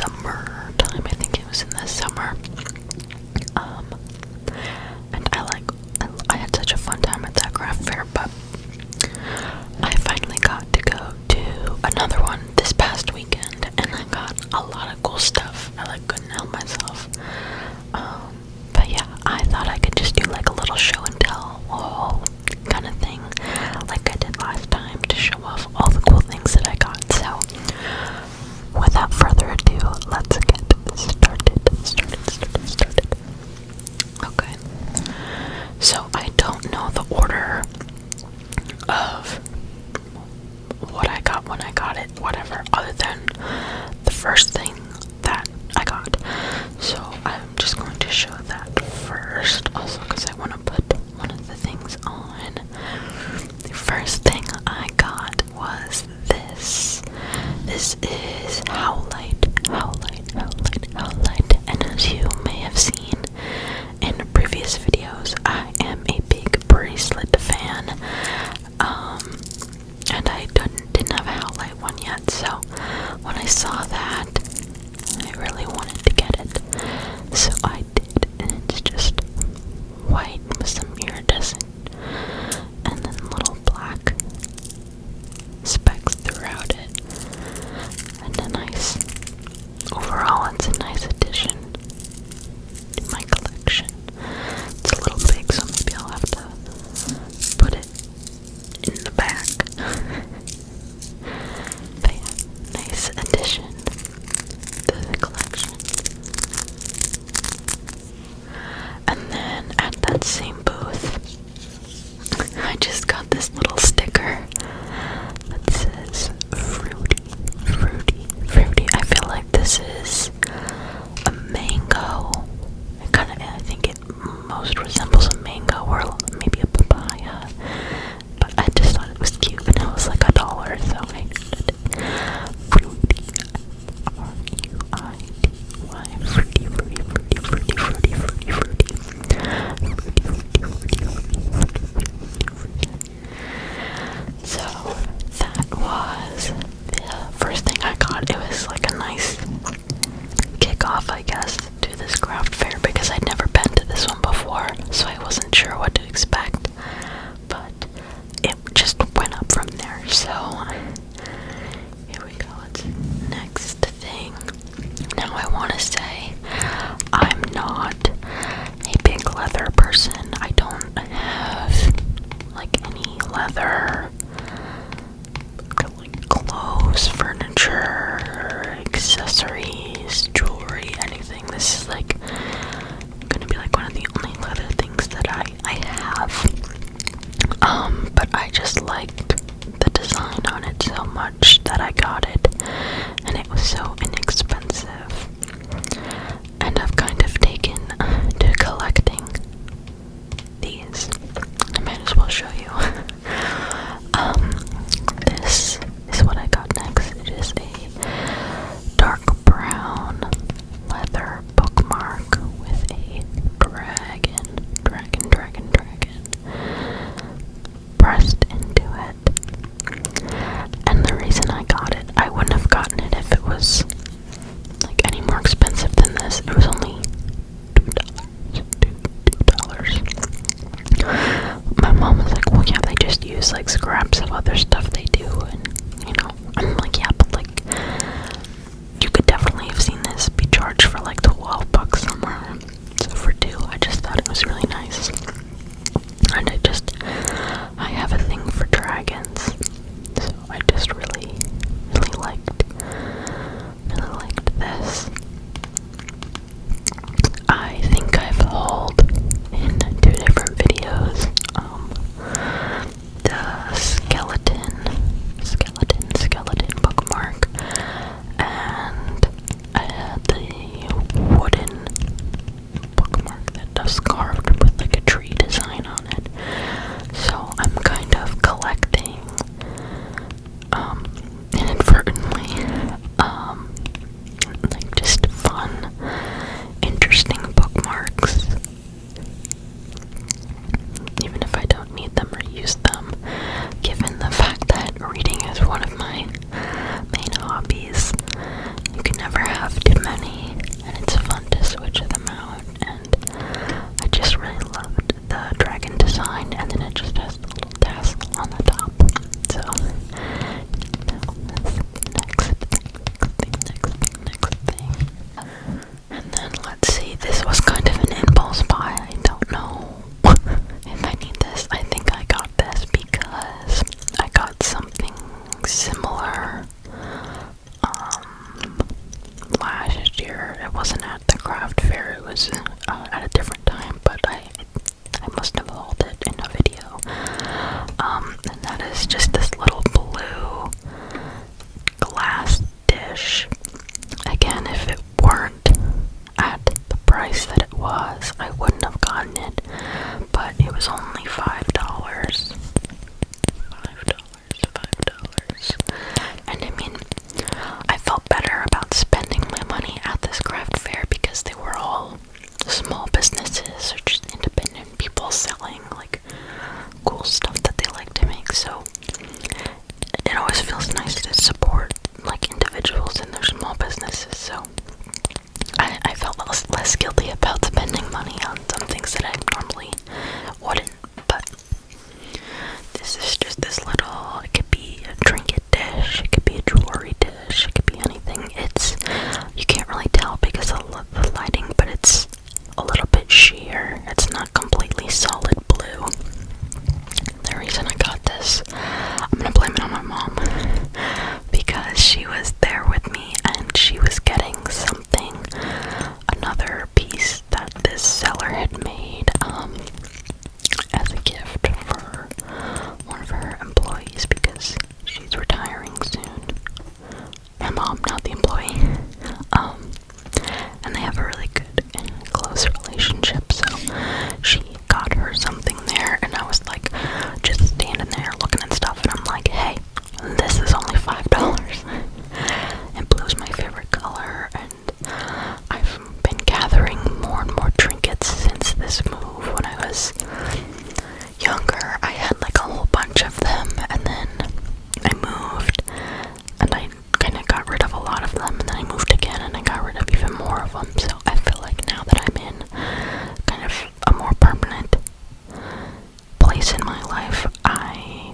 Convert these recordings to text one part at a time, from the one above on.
summertime. I think it was in the summer. And I had such a fun time at that craft fair, but I finally got to go to another one this past weekend, and I got a lot of cool stuff. I couldn't help myself. But yeah, I thought I could just do like a little show and tell kind of thing, like I did last time, to show off all the cool things that I got. So without further ado, let's get started. Okay. So I don't know the order of what I got when I got it, whatever, other than the first thing that I got. So I'm just going to show that first, also because I want to put one of the things on. The first thing I got was this. This is Howlite. And as you may have seen in previous videos, I am a big Bracelet fan. And I didn't have a Howlite one yet, so when I saw that, I really wanted to get it. So I did, and it's just white with some iridescent and then little black specks throughout it. And overall, it's a nice addition to my collection. It's a little big, so maybe I'll have to put it in the back. But yeah, nice addition to the collection. And then at that same booth, I just got this little sticker that says fruity. I feel like this is a mango. I think it most resembles a mango or maybe a papaya. But I just thought it was cute, and it was like $1, so I did it. Fruity. Fruity. So that was the first thing I got. It was like a nice kickoff, I guess, to this craft fair, because I'd never been to this one before, so I wasn't sure what to expect. But it just went up from there. So here we go. Next thing. Now I want to say I'm not a big leather person. I don't have like any leather, like clothes, furniture, accessories, jewelry, anything. This is like gonna be like one of the only leather things that I have. But I just liked the design on it so much that I got it, and it was so inexpensive. And I've kind of taken to collecting these. I might as well show you. This is what I got next. It is a dark brown leather bookmark with a dragon pressed into it. And the reason I got it, I wouldn't have gotten it if it was like any more expensive than this. It was only $2. My mom was like, well, yeah, they just use like scraps of other stuff they do, and I'm like, yeah, but like you could definitely have seen this be charged for like $12 somewhere. So for two, I just thought it was really nice. And I have a thing for dragons, so I just really liked this. I think I've hauled in 2 different videos the skeleton wasn't at the craft fair, it was at a different time, but I must have hauled it in a video. And that is just this little blue glass dish. Again, if it weren't at the price that it was, I wouldn't have gotten it, but it was only $5. And I mean, I felt better about spending my money at this craft fair because they were all small businesses or just independent people selling like cool stuff that they like to make. So it always feels nice to support like individuals and their small businesses. So I felt less guilty about spending money on some things that I normally wouldn't. But this is just this little, it could be a trinket dish, it could be a jewelry dish, it could be anything. It's, you can't really tell because of the lighting, but it's a little bit sheer. It's not completely solid blue. The reason I got this, I'm gonna blame it on my mom, because she was there with me and she was getting something, another piece that this seller had made as a gift for one of her employees because she's retiring soon. My mom, not the employee. And they have a really good and close relationship, so she got her something there, and I was like just standing there looking at stuff, and I'm like, hey, this is only $5. And blue's my favorite color, and I've been gathering more and more trinkets since this move. When I was younger, I had like a whole bunch of them, and then I moved, and I kind of got rid of a lot of them, and then I moved again, and I got rid of even more of them. So I feel like now that I'm in kind of a more permanent place in my life, I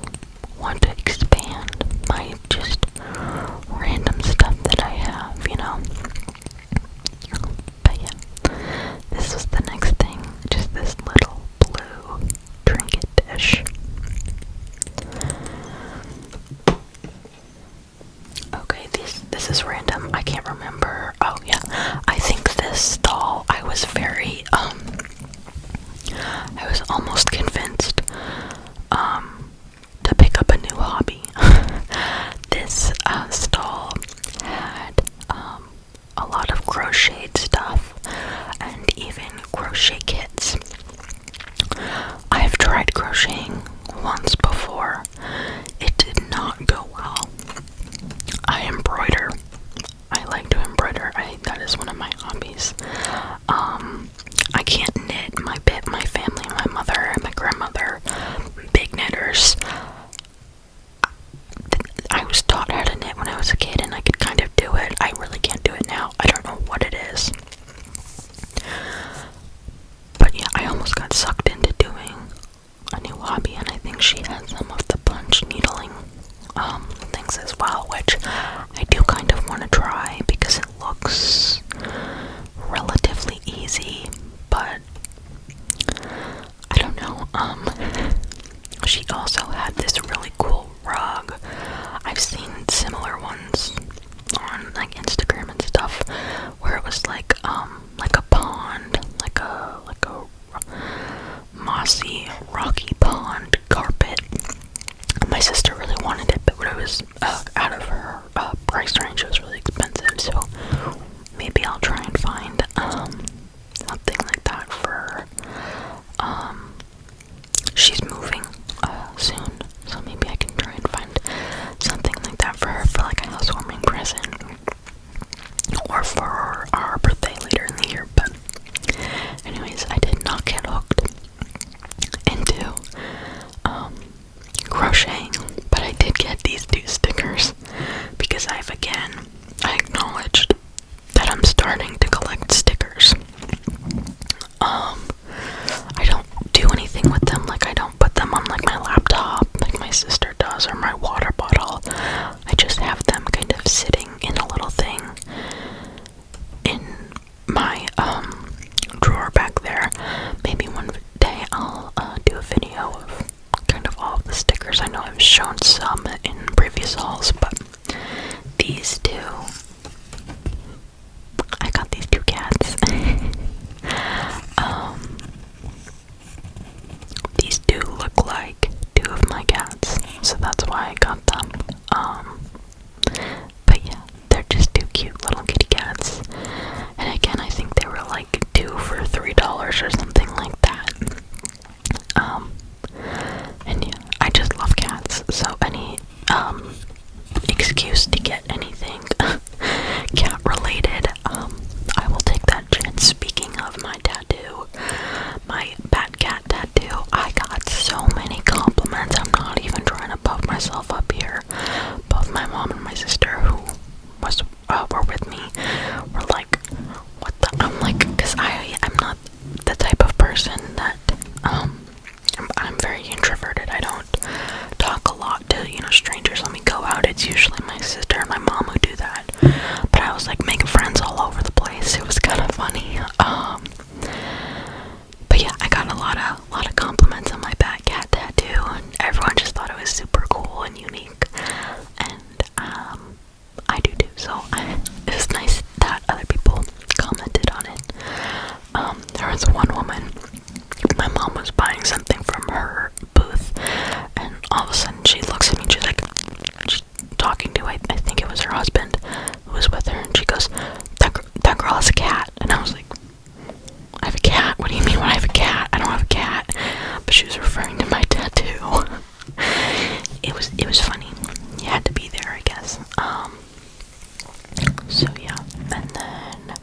want to expand my just random stuff that I have, you know. But yeah, this was the next thing, just this little blue trinket dish. Okay, this is random. I can't remember. Oh yeah, I think this doll, I was very I was almost convinced to pick up a new hobby. This stall had a lot of crocheted stuff and even crochet kits. I've tried crocheting once before. It did not go well. I embroider. I like to embroider. That is one of my hobbies. I can't knit. My family, my mother and my grandmother, big knitters. I was taught how to knit when I was a kid, and I could kind of do it. I really can't do it now. I don't know what it is. But yeah, I almost got sucked into doing a new hobby, and I think she had some of the punch needling things as well, which I do kind of want to try because it looks relatively easy, but I don't know. She also had this really cool rug. I've seen similar ones on like Instagram and stuff where it was like a pond, like a mossy, rocky pond carpet. My sister really wanted it, but it was out of her price range. It was really expensive, so maybe I'll try and find something like that for her. She's moving soon, so maybe I can try and find something like that for her for like a housewarming present, or for our birthday later in the year. But anyways, I did not get hooked into crocheting, but I did get these 2 stickers because I acknowledged that I'm starting to collect stickers. I don't do anything with them. Like, I don't put them on like my laptop like my sister does, or my water bottle. I just have them kind of sitting in a little thing was one woman. My mom was buying something from her booth, and all of a sudden she looks at me and she's talking to, I think it was her husband who was with her, and she goes, that girl has a cat. And I was like, I have a cat? What do you mean when I have a cat? I don't have a cat. But she was referring to my tattoo. It was funny. You had to be there, I guess. So yeah, and then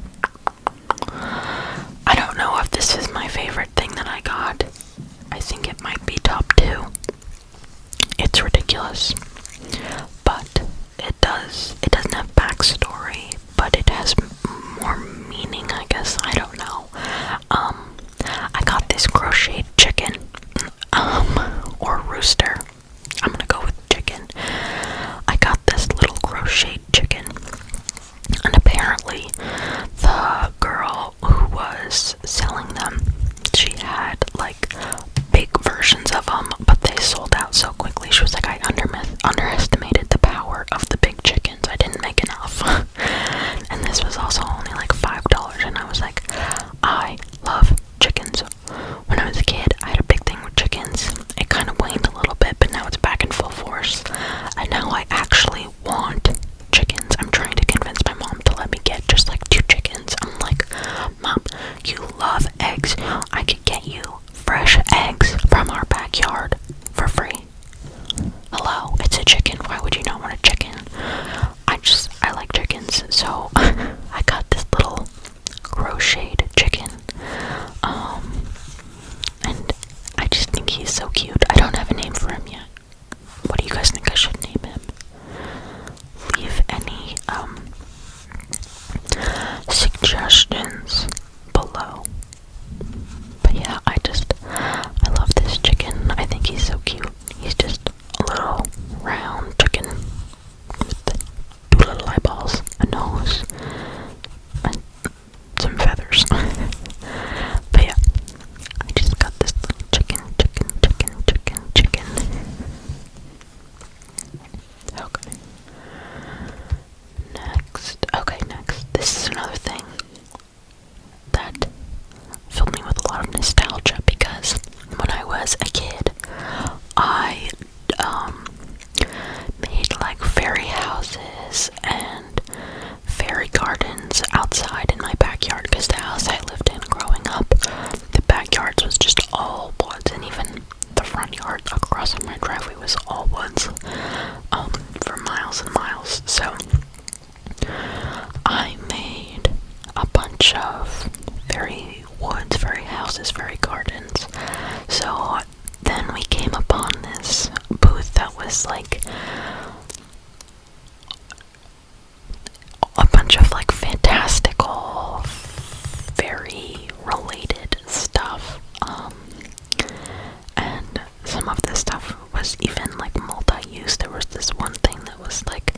I don't know if this is my favorite thing that I got. I think it might be top 2. It's ridiculous, but it doesn't have backstory, but it has more meaning, I guess. I don't know. I got this crocheted chicken, or rooster. I'm gonna go with chicken. I got this little crocheted chicken, and apparently the girl who was selling them, she had like big versions of them, but they sold out so quickly. She was like, I underestimated the power of the big chickens. I didn't make enough. And this was also only like $5, and I was like, I love chickens. When I was a kid, I had a big thing with chickens. It kind of waned a little bit, but now it's back in full force. And now I actually want chickens. I'm trying to convince my mom to let me get just like 2 chickens. I'm like, Mom, you love eggs. I could get you fresh eggs from our backyard for free. Hello, it's a chicken. Why would you not want a chicken? I like chickens, so I got this little crocheted chicken. And I just think he's so cute. I don't have a name for him yet. What do you guys think I should name him? Leave any suggestions below. But yeah, I love this chicken. I think he's so cute. He's just a little round chicken with 2 little eyeballs, a nose, and some feathers. But yeah, I just got this little chicken. Okay, next. This is another thing that filled me with a lot of nostalgia, because when I was a kid, I made like fairy houses and fairy gardens outside in my backyard, because the house I lived in growing up, the backyards was just all woods, and even the front yard across from my driveway was all woods, for miles and miles. So I made a bunch of fairy woods, fairy houses, fairy gardens. So then we came upon this booth that was like a bunch of like fantastical, fairy related stuff. And some of this stuff was even like multi-use. There was this one thing that was like,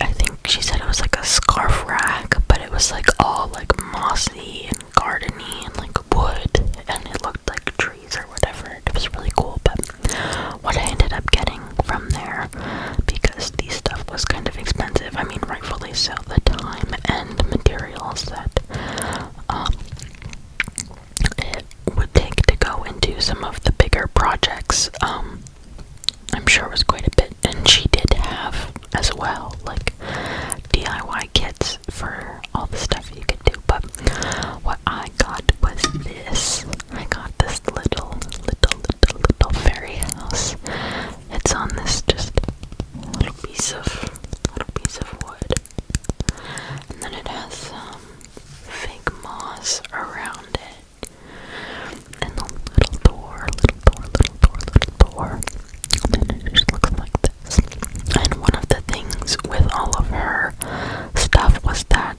I think she said it was like a scarf rack, but it was like all like mossy and gardeny and like wood, and it looked like trees or whatever. It was really cool. But what I ended up getting from there, because these stuff was kind of expensive, I mean rightfully so, the time and materials that it would take to go into some of the bigger projects, I'm sure it was quite a bit. And she did have as well like DIY kits for all the stuff you could do. But what I got was this. I got this little fairy house. It's on this just little piece of wood, and then it has some fake moss around it, and the little door, and then it just looks like this. And one of the things with all of her stuff was that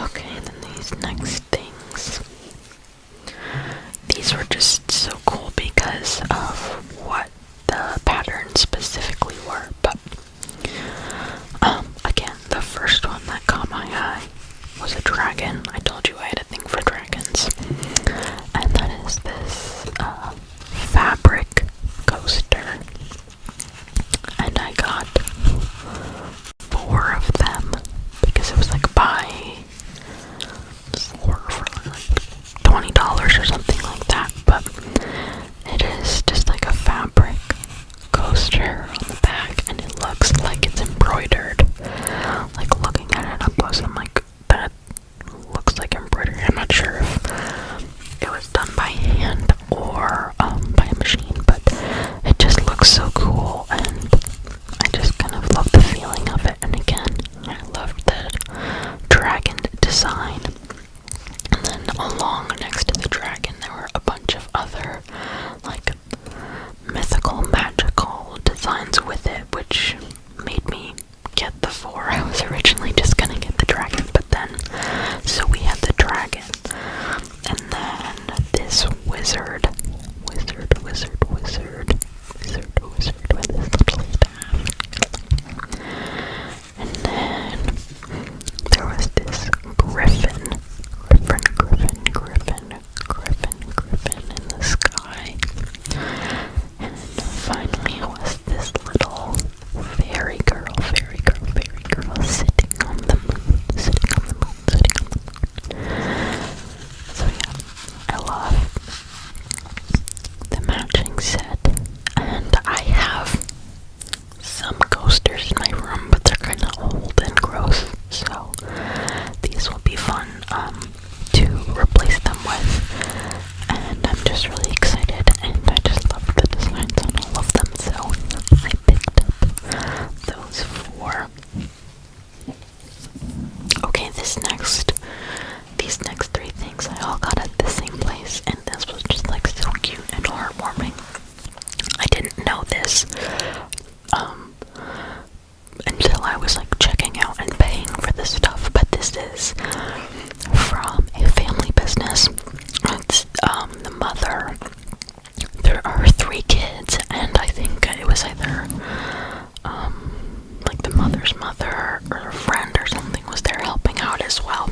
Okay, then these next things. These were just so cool because of what the patterns specifically were, but again, the first one that caught my eye was a dragon. I told you I had a thing for dragons. And that is this fabric coaster. And I got 4 of them because it was like buy 4 for like $20 or something like that. But it is just like a fabric coaster on the back, and it looks like it's embroidered. Like looking at it up close, I'm like, that looks like embroidery. I'm not sure if it was done by hand or by a machine, but it just looks so cool, and I just kind of love the feeling of it. And again, I loved the dragon design. And then along next to the dragon, there were a bunch of other like mythical, magical designs with it, which made me get the 4. I was originally just gonna get the dragon, but then, so we had the dragon, and then this wizard with this little staff, and then there was this griffin in the sky, and finally it was this little fairy girl sitting on the moon. So yeah, I love the matching set, and I have some coasters in my room, but they're kind of old and gross, so these will be fun to replace them with, and I'm just really excited, and I just love the designs on all of them, so I picked up those 4. Okay, these next 3 things I all got at the same place, and this was just like so cute and heartwarming. I didn't know this until I was like checking out and paying for this stuff, but this is from a family business. It's the mother. There are 3 kids, and I think it was either like the mother's mother or a friend or something was there helping out as well.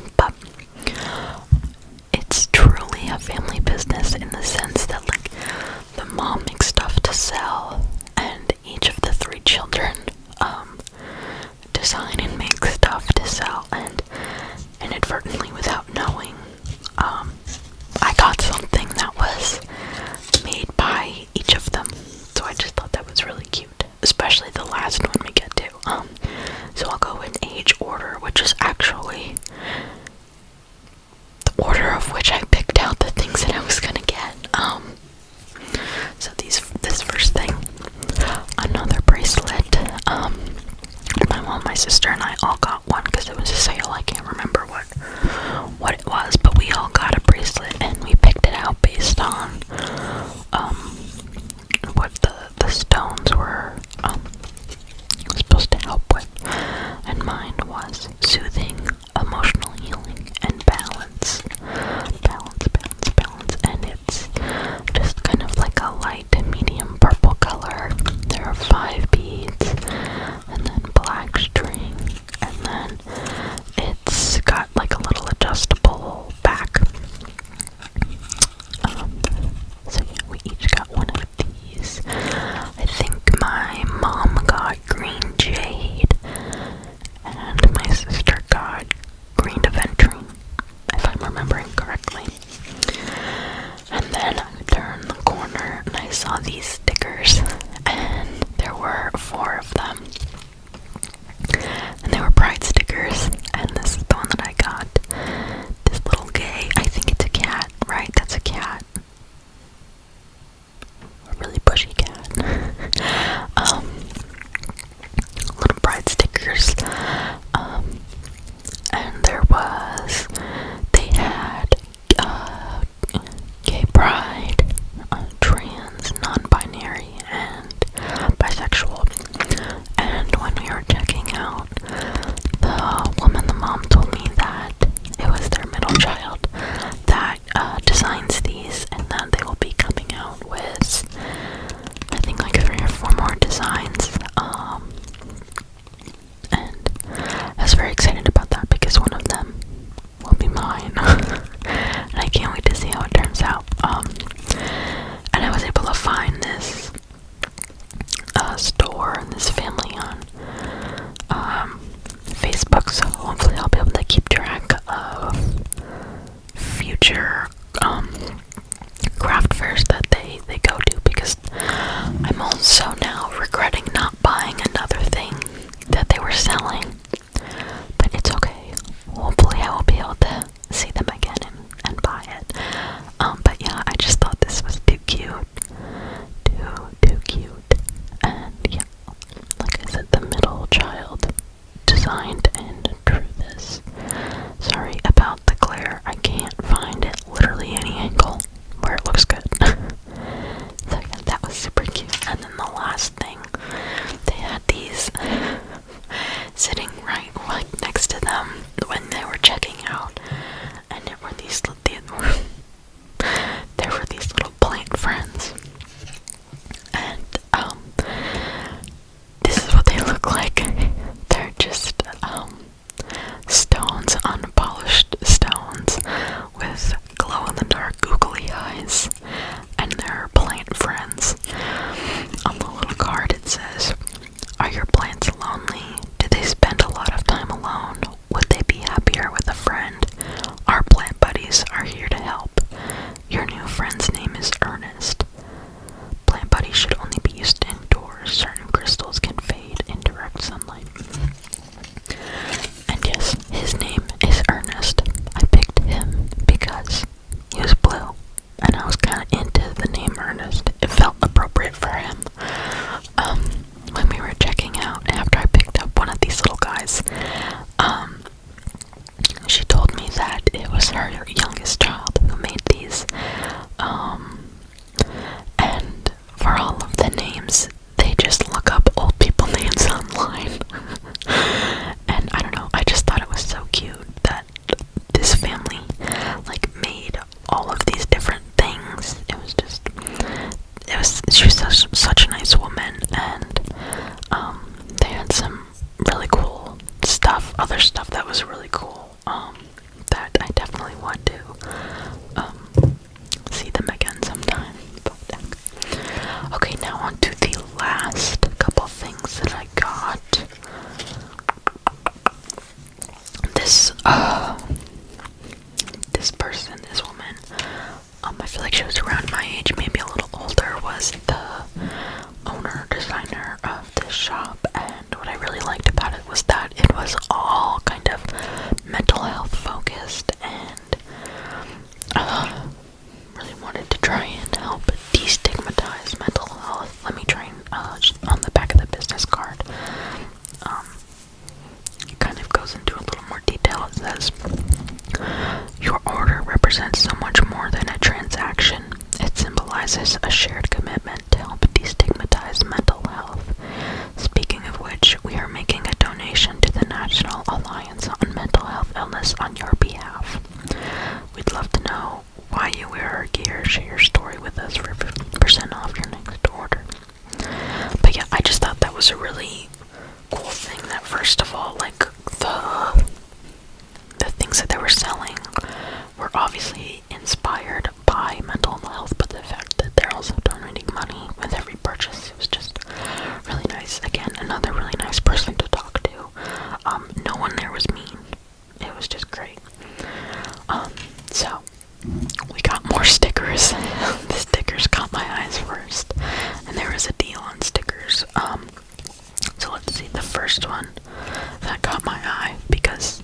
it was her youngest child who made these. And for all of the names, they just look up old people names online. And I don't know, I just thought it was so cute that this family like made all of these different things. She was such a nice woman, and they had some really cool stuff, other stuff that was really cool, that I definitely want to see them again sometime. Okay, now on to the last couple things that I got. This person, this woman, I feel like she was around my age, maybe a little older, was the owner, designer of this shop, and what I really liked about it was that it was all kind of mental health focused, and really wanted to try and help destigmatize mental health. Let me try and, just on the back of the business card, it kind of goes into a little more detail. It says, "Your order represents so much more than a transaction. It symbolizes a shared commitment to help destigmatize mental health. Speaking of which, we are making a donation to the National Alliance on Mental Health Illness on your behalf. We'd love to know why you wear our gear. Share your story with us for 50% off your next order." But yeah, I just thought that was a really cool thing, that first of all, like, the things that they were selling were obviously inspired by mental health, but the fact that they're also donating money with every purchase, it was just really nice. Again, another really nice person to talk to. No one there was mean. It was just great. So we got more stickers. The stickers caught my eyes first, and there was a deal on stickers. So let's see, the first one that caught my eye, because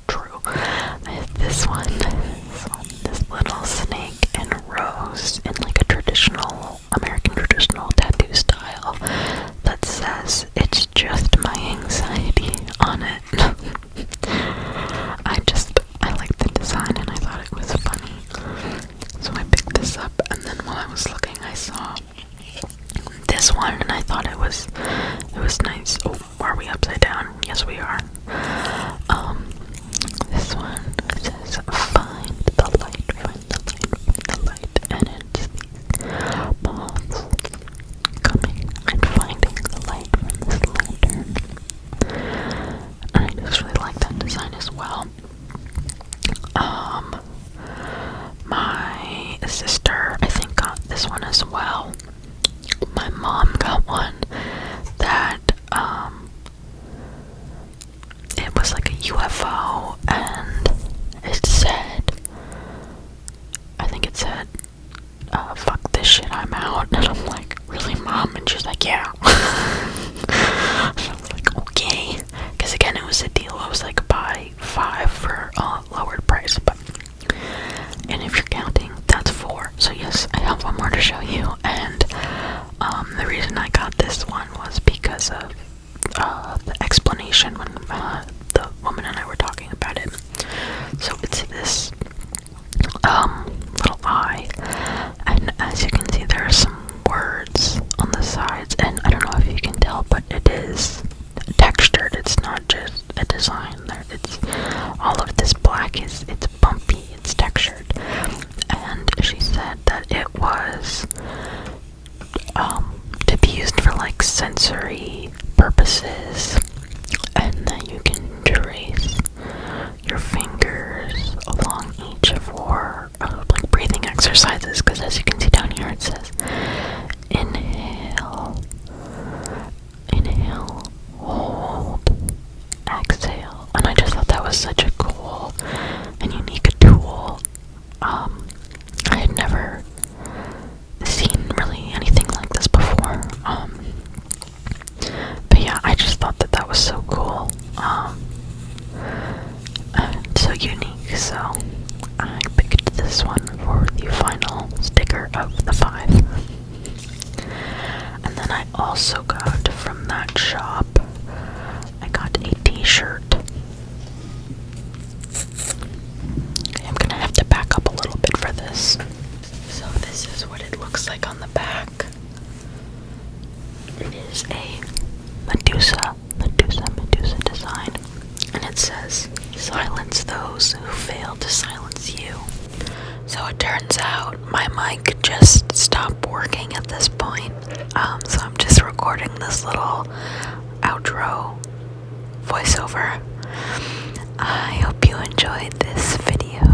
true, this little snake and rose in like a American traditional tattoo style that says, "It's just my anxiety" on it. I liked the design and I thought it was funny. So I picked this up, and then while I was looking, I saw this one, and I thought it was nice. Oh, are we upside down? Yes, we are. This one says, "Find the light, find the light, find the light," and it's these moths coming and finding the light from this lantern. And I just really like that design as well. My sister, I think, got this one as well. My mom got one that, it was like a UFO, and it said, I think it said, "Fuck this shit, I'm out." And I'm like, "Really, Mom?" And she's like, "Yeah." I was like, okay, because again, it was a deal. It was like buy 5 for a lowered price, and if you're counting, that's 4. So yes, I have one more to show you, and the reason I got this one was because of the explanation when the woman and I were talking about it. So it's this little eye, and as you can see, there are some words on the sides, and I don't know if you can tell, but it is textured. It's not just a design. It's all of this black it's bumpy, it's textured, and she said that it was to be used for like sensory purposes, and that you can trace your fingers along each of our like breathing exercises, because as you can see down here, it says inhale, hold, exhale, and I just thought that was such a cool and unique tool. I had never seen really anything like this before. But yeah, I just thought that was so cool. And so unique. So I picked this one for the final sticker of the 5. And then I also got from that shop, I got a t-shirt. like on the back. It is a Medusa design, and it says, "Silence those who fail to silence you." So it turns out my mic just stopped working at this point, so I'm just recording this little outro voiceover. I hope you enjoyed this video.